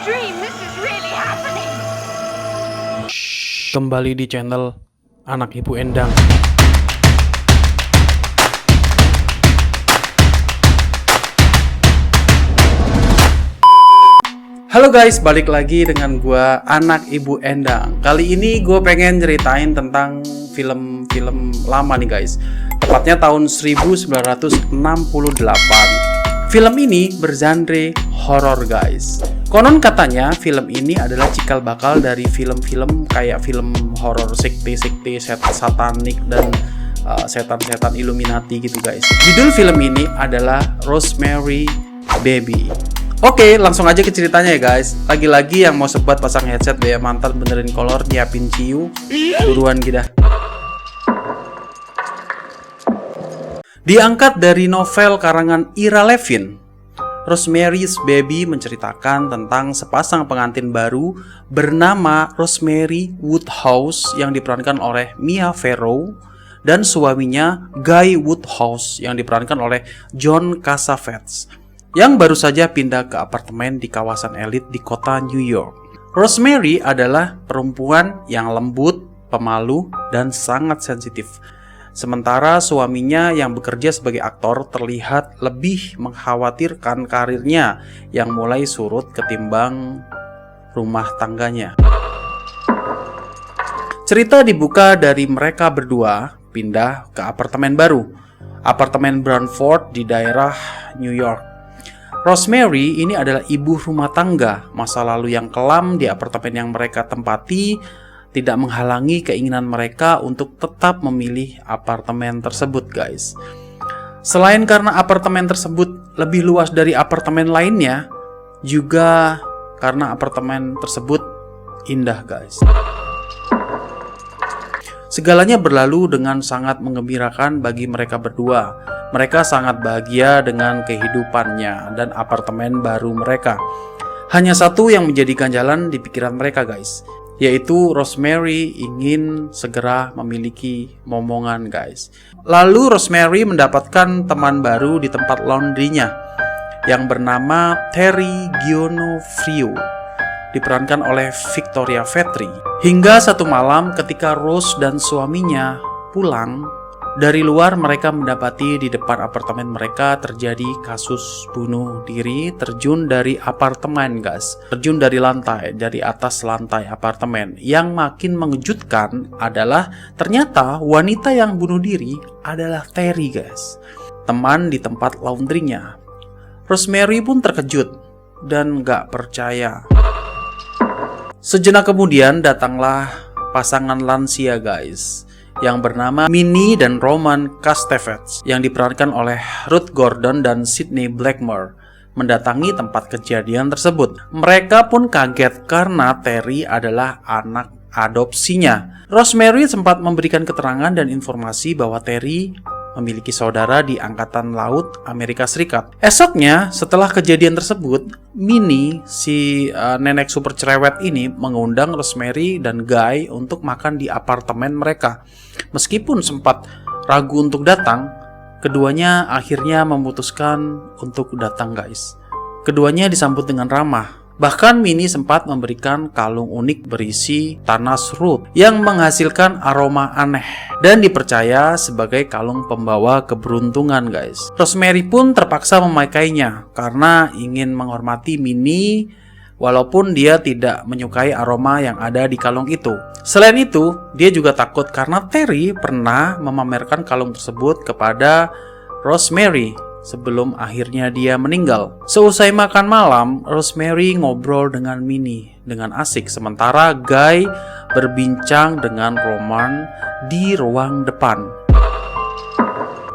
dream. This is really happening. Kembali di channel Anak Ibu Endang. Halo guys, balik lagi dengan gua Anak Ibu Endang. Kali ini gue pengen ceritain tentang film-film lama nih guys. Tepatnya tahun 1968. Film ini bergenre horor guys. Konon katanya film ini adalah cikal bakal dari film-film kayak film horor sekte-sekte satanik dan setan-setan Illuminati gitu guys. Judul film ini adalah Rosemary Baby. Oke, langsung aja ke ceritanya ya guys. Lagi-lagi yang mau sebat pasang headset, biaya mantan, benerin kolor, nyiapin ciu, buruan kita. Diangkat dari novel karangan Ira Levin, Rosemary's Baby menceritakan tentang sepasang pengantin baru bernama Rosemary Woodhouse yang diperankan oleh Mia Farrow dan suaminya Guy Woodhouse yang diperankan oleh John Cassavetes yang baru saja pindah ke apartemen di kawasan elit di kota New York. Rosemary adalah perempuan yang lembut, pemalu, dan sangat sensitif. Sementara suaminya yang bekerja sebagai aktor terlihat lebih mengkhawatirkan karirnya yang mulai surut ketimbang rumah tangganya. Cerita dibuka dari mereka berdua pindah ke apartemen baru, apartemen Branford di daerah New York. Rosemary ini adalah ibu rumah tangga. Masa lalu yang kelam di apartemen yang mereka tempati tidak menghalangi keinginan mereka untuk tetap memilih apartemen tersebut guys. Selain karena apartemen tersebut lebih luas dari apartemen lainnya, juga karena apartemen tersebut indah guys. Segalanya berlalu dengan sangat menggembirakan bagi mereka berdua. Mereka sangat bahagia dengan kehidupannya dan apartemen baru mereka. Hanya satu yang menjadi ganjalan di pikiran mereka guys, yaitu Rosemary ingin segera memiliki momongan guys. Lalu Rosemary mendapatkan teman baru di tempat laundrynya yang bernama Terry Gionofrio, diperankan oleh Victoria Vetri. Hingga satu malam ketika Rose dan suaminya pulang dari luar, mereka mendapati di depan apartemen mereka terjadi kasus bunuh diri terjun dari apartemen guys. Terjun dari lantai, dari atas lantai apartemen. Yang makin mengejutkan adalah ternyata wanita yang bunuh diri adalah Terry guys, teman di tempat laundrynya. Rosemary pun terkejut dan gak percaya. Sejenak kemudian datanglah pasangan lansia guys yang bernama Minnie dan Roman Castevetes yang diperankan oleh Ruth Gordon dan Sidney Blackmore mendatangi tempat kejadian tersebut. Mereka pun kaget karena Terry adalah anak adopsinya. Rosemary sempat memberikan keterangan dan informasi bahwa Terry memiliki saudara di Angkatan Laut Amerika Serikat. Esoknya, setelah kejadian tersebut, Minnie, si nenek super cerewet ini, mengundang Rosemary dan Guy untuk makan di apartemen mereka. Meskipun sempat ragu untuk datang, keduanya akhirnya memutuskan untuk datang guys. Keduanya disambut dengan ramah. Bahkan Minnie sempat memberikan kalung unik berisi tanas root yang menghasilkan aroma aneh dan dipercaya sebagai kalung pembawa keberuntungan guys. Rosemary pun terpaksa memakainya karena ingin menghormati Minnie walaupun dia tidak menyukai aroma yang ada di kalung itu. Selain itu, dia juga takut karena Terry pernah memamerkan kalung tersebut kepada Rosemary sebelum akhirnya dia meninggal. Seusai makan malam, Rosemary ngobrol dengan Minnie dengan asik, sementara Guy berbincang dengan Roman di ruang depan.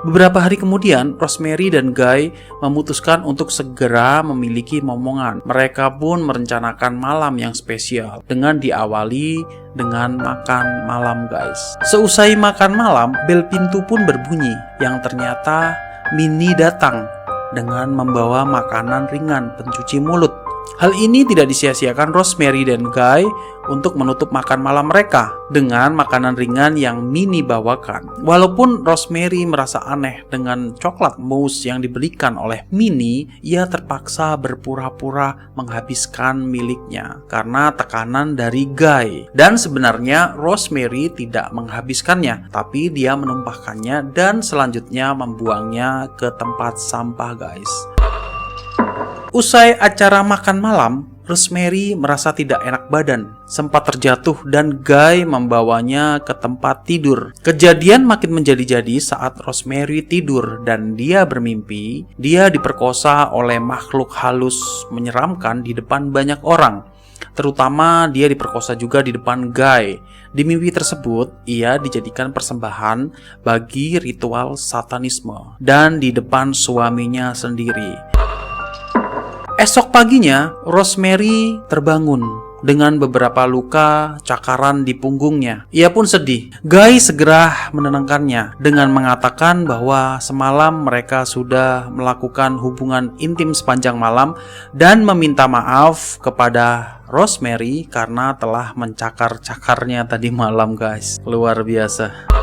Beberapa hari kemudian, Rosemary dan Guy memutuskan untuk segera memiliki momongan. Mereka pun merencanakan malam yang spesial dengan diawali dengan makan malam guys. Seusai makan malam, bel pintu pun berbunyi yang ternyata Minnie datang dengan membawa makanan ringan pencuci mulut. Hal ini tidak disia-siakan Rosemary dan Guy untuk menutup makan malam mereka dengan makanan ringan yang Minnie bawakan. Walaupun Rosemary merasa aneh dengan coklat mousse yang diberikan oleh Minnie, ia terpaksa berpura-pura menghabiskan miliknya karena tekanan dari Guy. Dan sebenarnya Rosemary tidak menghabiskannya, tapi dia menumpahkannya dan selanjutnya membuangnya ke tempat sampah, guys. Usai acara makan malam, Rosemary merasa tidak enak badan, sempat terjatuh dan Guy membawanya ke tempat tidur. Kejadian makin menjadi-jadi saat Rosemary tidur dan dia bermimpi dia diperkosa oleh makhluk halus menyeramkan di depan banyak orang. Terutama dia diperkosa juga di depan Guy. Di mimpi tersebut, ia dijadikan persembahan bagi ritual satanisme dan di depan suaminya sendiri. Esok paginya, Rosemary terbangun dengan beberapa luka cakaran di punggungnya. Ia pun sedih. Guy segera menenangkannya dengan mengatakan bahwa semalam mereka sudah melakukan hubungan intim sepanjang malam dan meminta maaf kepada Rosemary karena telah mencakar-cakarnya tadi malam, guys. Luar biasa.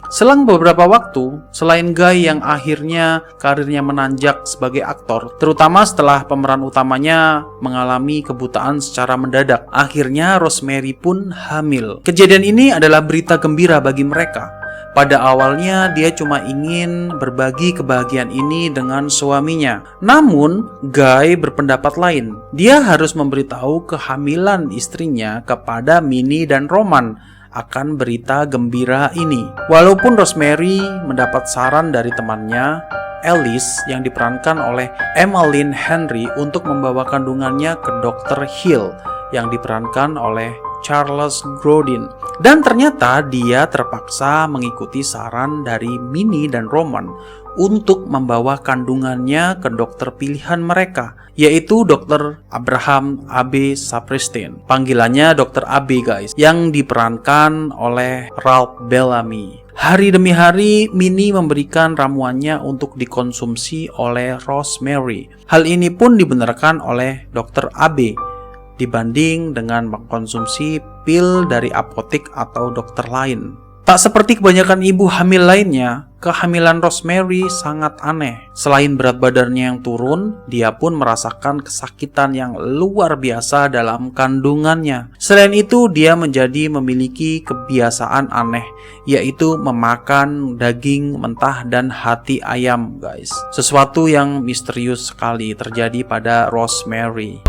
Selang beberapa waktu, selain Guy yang akhirnya karirnya menanjak sebagai aktor, terutama setelah pemeran utamanya mengalami kebutaan secara mendadak, akhirnya Rosemary pun hamil. Kejadian ini adalah berita gembira bagi mereka. Pada awalnya dia cuma ingin berbagi kebahagiaan ini dengan suaminya. Namun, Guy berpendapat lain. Dia harus memberitahu kehamilan istrinya kepada Minnie dan Roman akan berita gembira ini. Walaupun Rosemary mendapat saran dari temannya, Alice, yang diperankan oleh Emmeline Henry, untuk membawa kandungannya ke Dr. Hill yang diperankan oleh Charles Grodin. Dan ternyata dia terpaksa mengikuti saran dari Minnie dan Roman untuk membawa kandungannya ke dokter pilihan mereka, yaitu Dr. Abraham A.B. Sapristi. Panggilannya Dr. A.B. guys, yang diperankan oleh Ralph Bellamy. Hari demi hari, Minnie memberikan ramuannya untuk dikonsumsi oleh Rosemary. Hal ini pun dibenarkan oleh Dr. A.B. dibanding dengan mengkonsumsi pil dari apotek atau dokter lain. Tak seperti kebanyakan ibu hamil lainnya, kehamilan Rosemary sangat aneh. Selain berat badannya yang turun, dia pun merasakan kesakitan yang luar biasa dalam kandungannya. Selain itu, dia menjadi memiliki kebiasaan aneh, yaitu memakan daging mentah dan hati ayam, guys. Sesuatu yang misterius sekali terjadi pada Rosemary.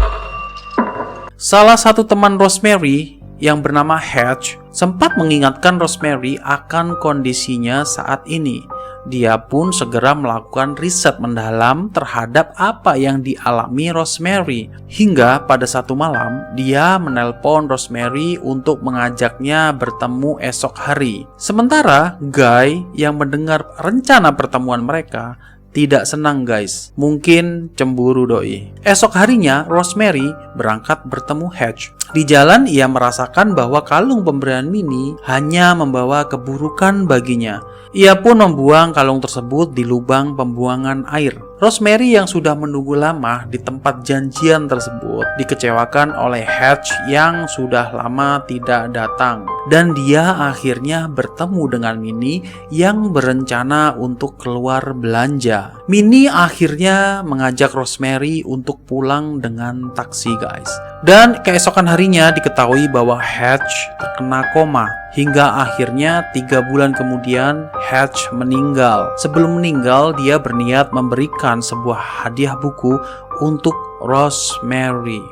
Salah satu teman Rosemary yang bernama Hatch sempat mengingatkan Rosemary akan kondisinya saat ini. Dia pun segera melakukan riset mendalam terhadap apa yang dialami Rosemary. Hingga pada satu malam, dia menelpon Rosemary untuk mengajaknya bertemu esok hari. Sementara Guy yang mendengar rencana pertemuan mereka tidak senang, guys. Mungkin cemburu doi. Esok harinya, Rosemary berangkat bertemu Hatch. Di jalan, ia merasakan bahwa kalung pemberian Minnie hanya membawa keburukan baginya. Ia pun membuang kalung tersebut di lubang pembuangan air. Rosemary yang sudah menunggu lama di tempat janjian tersebut dikecewakan oleh Hatch yang sudah lama tidak datang. Dan dia akhirnya bertemu dengan Minnie yang berencana untuk keluar belanja. Minnie akhirnya mengajak Rosemary untuk pulang dengan taksi, guys. Dan keesokan harinya diketahui bahwa Hatch terkena koma. Hingga akhirnya 3 bulan kemudian Hatch meninggal. Sebelum meninggal, dia berniat memberikan sebuah hadiah buku untuk Rosemary.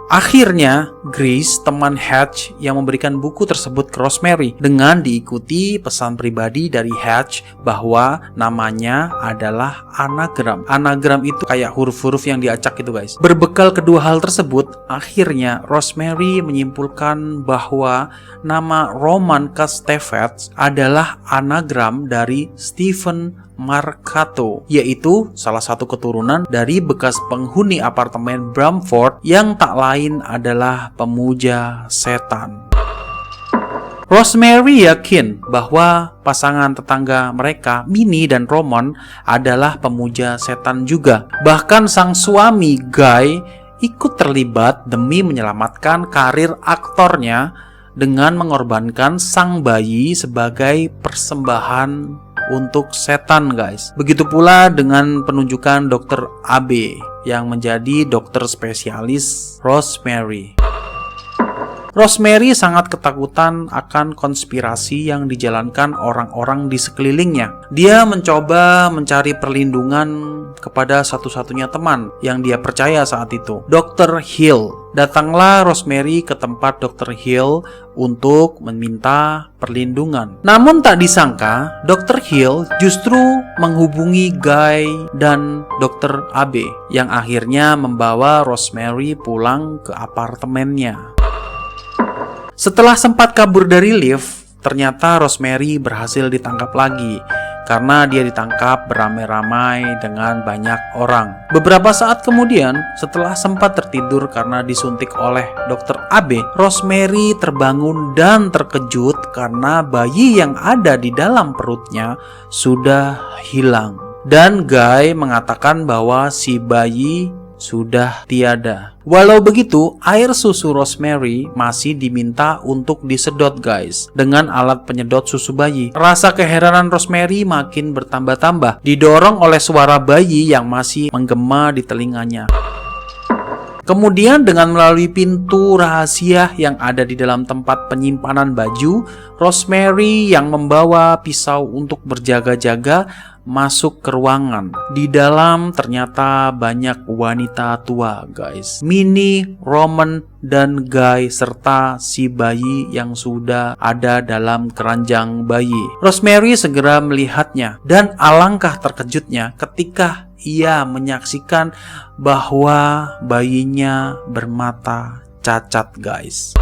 Akhirnya, Grace, teman Hatch, yang memberikan buku tersebut ke Rosemary dengan diikuti pesan pribadi dari Hatch bahwa namanya adalah anagram. Anagram itu kayak huruf-huruf yang diacak gitu, guys. Berbekal kedua hal tersebut, akhirnya Rosemary menyimpulkan bahwa nama Roman Castevet adalah anagram dari Stephen Marcato, yaitu salah satu keturunan dari bekas penghuni apartemen Bramford yang tak lain adalah pemuja setan. Rosemary yakin bahwa pasangan tetangga mereka, Minnie dan Roman, adalah pemuja setan juga. Bahkan sang suami, Guy, ikut terlibat demi menyelamatkan karir aktornya dengan mengorbankan sang bayi sebagai persembahan untuk setan, guys. Begitu pula dengan penunjukan Dr. Abe yang menjadi dokter spesialis Rosemary. Rosemary sangat ketakutan akan konspirasi yang dijalankan orang-orang di sekelilingnya. Dia mencoba mencari perlindungan kepada satu-satunya teman yang dia percaya saat itu, Dr. Hill. Datanglah Rosemary ke tempat Dr. Hill untuk meminta perlindungan. Namun tak disangka, Dr. Hill justru menghubungi Guy dan Dr. Abe yang akhirnya membawa Rosemary pulang ke apartemennya. Setelah sempat kabur dari lift, ternyata Rosemary berhasil ditangkap lagi karena dia ditangkap beramai-ramai dengan banyak orang. Beberapa saat kemudian, setelah sempat tertidur karena disuntik oleh Dr. Abe, Rosemary terbangun dan terkejut karena bayi yang ada di dalam perutnya sudah hilang. Dan Guy mengatakan bahwa si bayi sudah tiada. Walau begitu, air susu Rosemary masih diminta untuk disedot, guys, dengan alat penyedot susu bayi. Rasa keheranan Rosemary makin bertambah-tambah, didorong oleh suara bayi yang masih menggema di telinganya. Kemudian dengan melalui pintu rahasia yang ada di dalam tempat penyimpanan baju, Rosemary yang membawa pisau untuk berjaga-jaga masuk ke ruangan. Di dalam ternyata banyak wanita tua, guys. Minnie, Roman, dan Guy serta si bayi yang sudah ada dalam keranjang bayi. Rosemary segera melihatnya dan alangkah terkejutnya ketika ia menyaksikan bahwa bayinya bermata cacat, guys.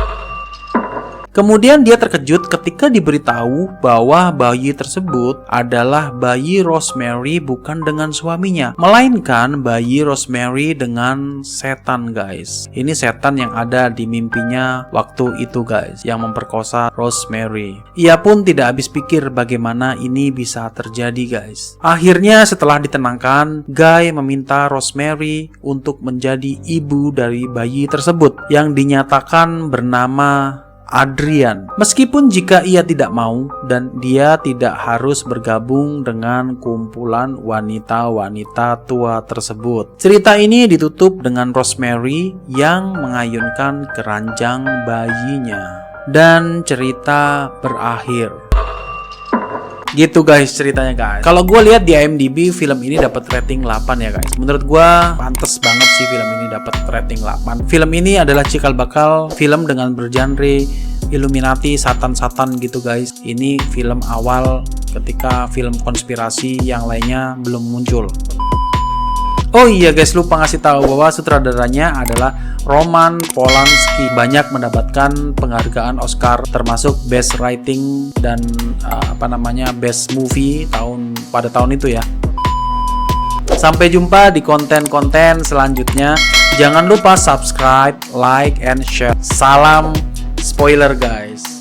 Kemudian dia terkejut ketika diberitahu bahwa bayi tersebut adalah bayi Rosemary bukan dengan suaminya, melainkan bayi Rosemary dengan setan, guys. Ini setan yang ada di mimpinya waktu itu, guys, yang memperkosa Rosemary. Ia pun tidak habis pikir bagaimana ini bisa terjadi, guys. Akhirnya setelah ditenangkan, Guy meminta Rosemary untuk menjadi ibu dari bayi tersebut yang dinyatakan bernama Adrian. Meskipun jika ia tidak mau dan dia tidak harus bergabung dengan kumpulan wanita-wanita tua tersebut. Cerita ini ditutup dengan Rosemary yang mengayunkan keranjang bayinya dan cerita berakhir. Gitu guys ceritanya, guys. Kalau gue lihat di IMDb, film ini dapat rating 8 ya, guys. Menurut gue pantas banget sih film ini dapat rating 8. Film ini adalah cikal bakal film dengan bergenre Illuminati, satan-satan gitu, guys. Ini film awal ketika film konspirasi yang lainnya belum muncul. Oh iya guys, lupa ngasih tahu bahwa sutradaranya adalah Roman Polanski. Banyak mendapatkan penghargaan Oscar termasuk Best Writing dan Best Movie pada tahun itu ya. Sampai jumpa di konten-konten selanjutnya. Jangan lupa subscribe, like, and share. Salam spoiler, guys.